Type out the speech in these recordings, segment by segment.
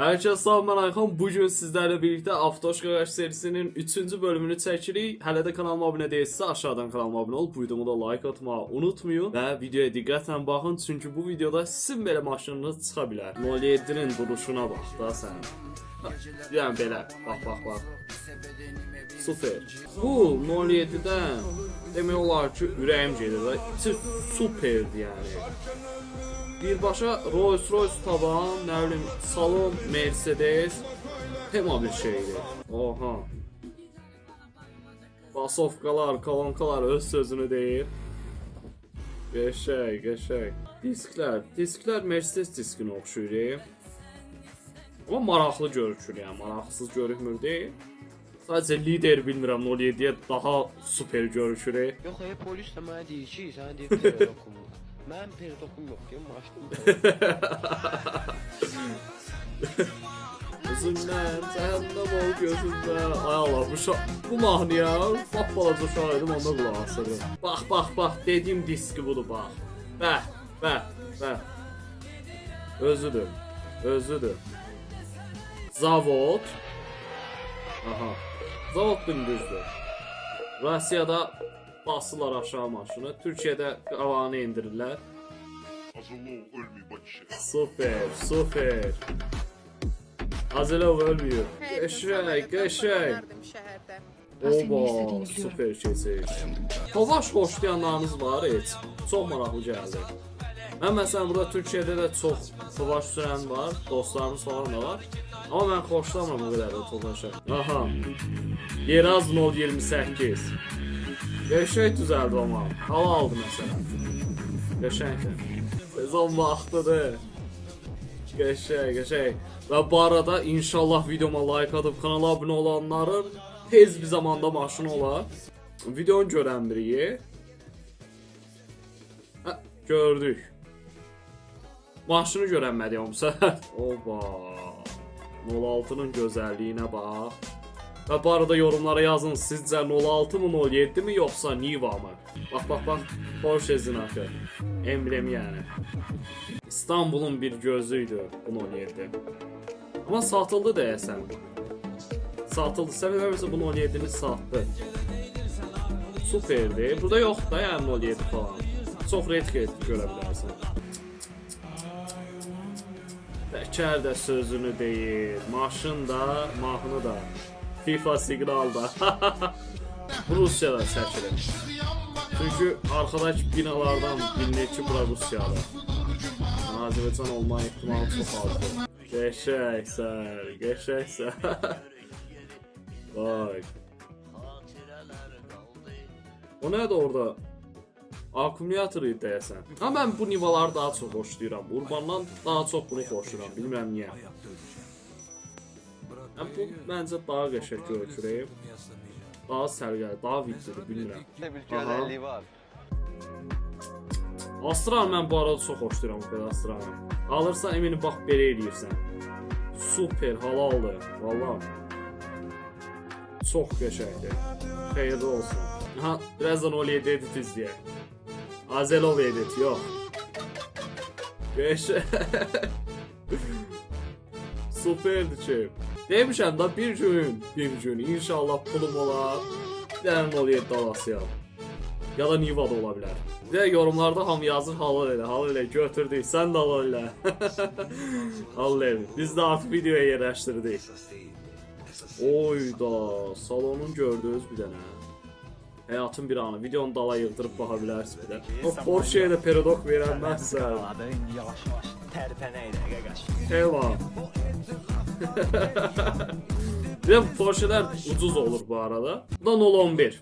Herkese salam, ben Ayxan. Bugün sizlerle birlikte Avtoş Garaj serisinin 3. bölümünü çekirik. Hələ də kanalıma abunə değilsə aşağıdan kanalıma abunə olub, videomu da like atmağı unutmayın və videoya diqqətlə baxın, çünki bu videoda sizin belə maşınınız çıxa bilər. 07'nin duruşuna bax da sən. Yəni belə, bax. Super. Bu 07'dən demək olar ki, ürəyim gedir və superdir yəni. Birbaşa Rolls-Royce taban, nə bilim, salon Mercedes, tema bir şeydir. Oha. Basovkalar, kolonkalar öz sözünü deyir. Qəşəng. Disklər Mercedes diskinə oxşuyur. Amma maraqlı görükür, yəni maraqsız görünmür deyil. Sadəcə lider bilmirəm, 07'yə daha super görükür. Yox, polis də mənə deyir ki, sənə deyir perodokum. Mən perodokum yox ki, maşınım. Gözümdən, cəhənnəm ol gözümdən. Ay Allah, bu mahnı ya, bax balaca uşaq idim, onda qulaq asırım. Bax, dediyim diski budur, bax. Bəh. Özüdür. Zavod. Aha. Zavod düzdür. Rusiyada basırlar aşağı maşını, Türkiyədə qavanı indirirlər. Super. Azəlov ölmüyor. Qəşəng. Oba, super keçir. Tovaş xoşlayanlarınız var heç. Çox maraqlı gəldi. Mən məsələn burada Türkiyədə də çox tovaş sürən var, dostlarımız falan da var. Amma mən xoşlamıram o qədər də tovaşa. Aha. Yeraz 028. Qəşəng düzəldi amma. Hava aldı məsələn. Qəşəngdir. Sezon vaxtıdır. Qəşəng. Və bu arada inşallah videoma like atıb kanala abunə olanların tez bir zamanda maşını olar. Videonu görən biriyi. Gördük. Maşını görənmədik bu səfər. Oba. 06'nın gözəlliyinə bax. Və bu arada yorumlara yazın, sizcə 06 mı 07 mi yoxsa Niva mı? Bax. Porsche zinakı. Emblemi yəni. İstanbul'un bir gözüydü bu 07. Amma satıldı deyəsən. Satıldı. Səbəbi bu 07'ni satdı. Superdi. Burada yox da yəni 07 falan. Çox redki görə bilərsən. Təkər də sözünü deyir. Maşın da, mahnı da. FIFA siqnal da. Rusiyada çəkilir. Çünki arkadakı binalardan bilinir bura Rusiyada. Azərbaycan olma ihtimalı çox azdır. Qəşəngsən. Vay. O nədir orada? Akkumulyator idi deyəsən. Amma mən bu nivaları daha çox xoşlayıram. Urbandan daha çox bunu xoşlayıram. Bilmirəm niyə. Bu məncə daha qəşəng görükür. Daha sərgəli, daha vidlidir, bilmirəm. Bir gözəlliyi var. Astral mən bu arada çox xoşlayıram bu Astral'ı. Alırsan eminim bax belə eləyirsən. Super, halaldır. Vallahi. Çox qəşəngdir. Xeyirli olsun. Aha, birazdan 07 edit izləyək. Azəlov edit, yox. Qəşəng. Superdir ki. Demişəm da bir gün inşallah pulum olar. Bir dənə 07 alasıyam. Ya da Niva da ola bilər. Bir də yorumlarda hamı yazır halal elə götürdük, sən də halal elə. Halal elə. Biz də artıq videoya yerləşdirdik. Oyda, salonun gördünüz bir dənə. Həyatın bir anı, videonu dala yıldırıb baxa bilərsiniz bir də. O Porsche'yə də perodok verənməzsən. Eyvah. Bir də Porsche'lər ucuz olur bu arada. Bu da 011.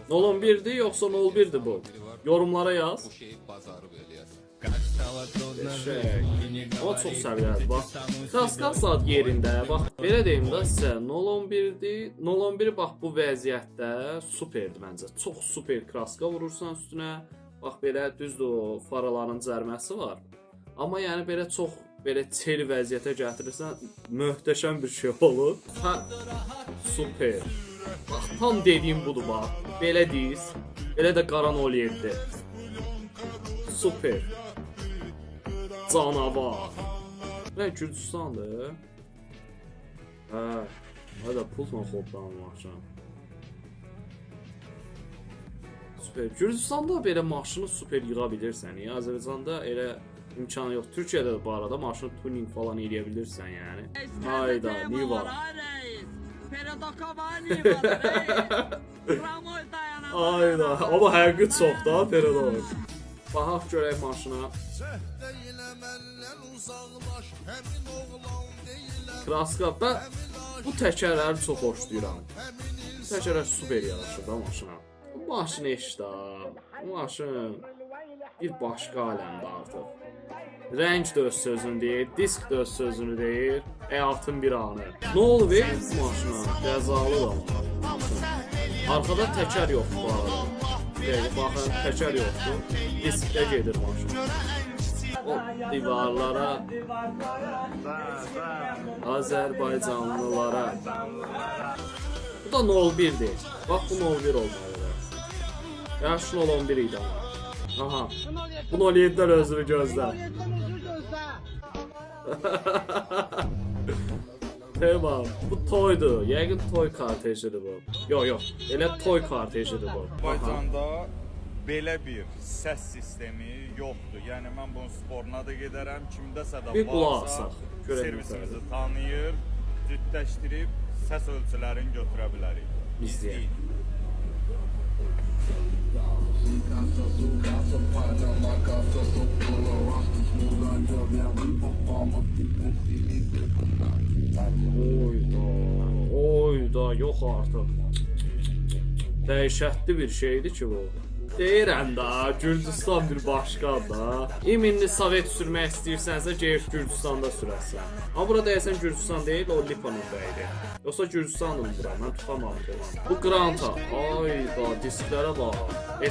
011'dir yoxsa 01'dir bu? Yorumlara yaz. Ama çox səviyyədir, bax. Kraska saat yerində, bax. Belə deyim də sizə, 011'dir. 011'i bax bu vəziyyətdə superdir məncə. Çox super kraska vurursan üstünə. Bax belə düzdür, o faraların cərməsi var. Amma yəni belə çox belə çeli vəziyyətə gətirirsən, möhtəşəm bir şey olur. Super. Bax, tam dediyim budur bax. Belə deyiz. Belə də qaran 07. Super. Canavar. Nə Gürcüstandır? Belə pulla kodlanan maşın. Super. Gürcüstanda belə maşını super yığa bilirsən. Ya Azərbaycanda elə imkanı yox. Türkiyədə də bu arada maşını tuning falan eləyə bilirsən yəni. Hayda, Niva. Hayda, amma həqiqi çox da Perodok. Baxaq görək maşına. Kraska, mən bu təkərləri çox xoşlayıram. Bu təkərlər super yaraşır da maşına. Bu maşın eşdə, bu maşın bir başqa aləmdə artıq. Rəng də öz sözünü deyir, disk də öz sözünü deyir, həyatın bir anı. Nə olub bu maşına? Qəzalı da maşın. Arxada təkər yoxdur bu arada. Baxın, təkər yoxdur, diskdə gedir maşın. O divarlara, Azərbaycanlılara. Bu da 01'dir. Bax bu 01 olmalıdır. Yaşın 11 idi ama. Aha. Bu 07'dən özünü gözlə. Tamam. Bu toydur. Yəqin toy kartejidir bu. Yox. Elə toy kartejidir bu. Azərbaycanda belə bir səs sistemi yoxdur. Yəni mən bunun sporuna da gedərəm, kimdəsə də Bir qulaq varsa asaq, görək servisimizi tanıyır, cütləşdirib səs ölçülərini götürə bilərik. İzləyək. Oyda, yox artıq. Dəhşətli bir şeydir ki bu. Deyirəm da, Gürcüstan bir başqa da. İminli Sovet sürmək istəyirsənsə, gəlib Gürcüstanda sürəsən. Amma burada deyəsən Gürcüstan deyil, o Lipanın bəyidir. Yoxsa Gürcüstandır bura, mən tutamadım. Bu Granta. Ayda, disklərə bax.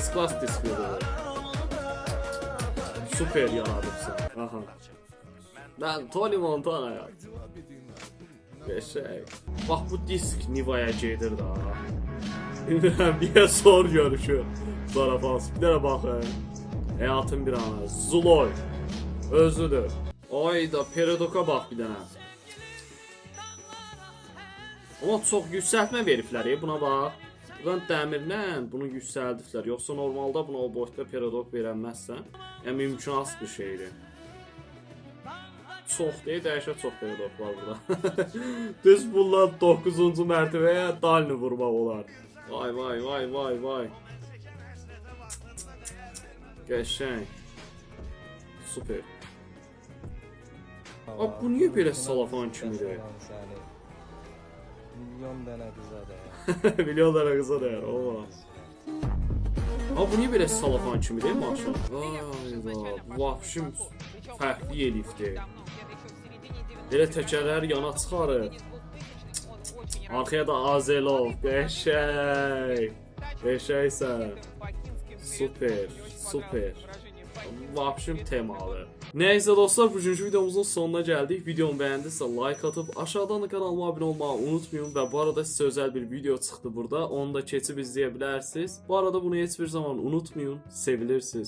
S-Class diskləri bu. Super yaradıbsan. Aha. Mən Tony Montana'ya. Qəşəng. Bax bu disk Niva'ya gedir da. Bilmirəm, bir sor görüşü. Zarafas, bir dənə baxın. Həyatın bir anı. Zuloy. Özüdür. Ayda, Perodok'a bax bir dənə. Amma çox yüksəltmə veriblər buna bax. Buradan dəmirlə bunu yüksəldiblər. Yoxsa normalda buna o boyda Perodok verənməzsən. Yəni mümkünasız bir şeydir. Çox deyil, dəhşət çox Perodok var burada. Düz bunlar 9-cu mərtəbəyə dalini vurmaq olar. Vay. Qəşəng. Super. Abi bu niyə belə salafan kimidir? Milyon dənə qıza da. Milyon dənə qıza dəyər, ola. Abi bu niyə belə salafan kimidir maşın? Vayda, bu vapşim fərqli elifdir. Elə təkərlər yana çıxarır. Arxaya da Azelov, qəşəng. Qəşəngsən. Super. Vapşim temalı. Neyse dostlar, bugünkü videomuzun sonuna geldik. Videomu beğendiyse like atıp aşağıdan da kanalıma abone olmayı unutmayın. Ve bu arada size özel bir video çıktı burada. Onu da keçib izleyebilirsiniz. Bu arada bunu hiçbir zaman unutmayın. Sevilirsiniz.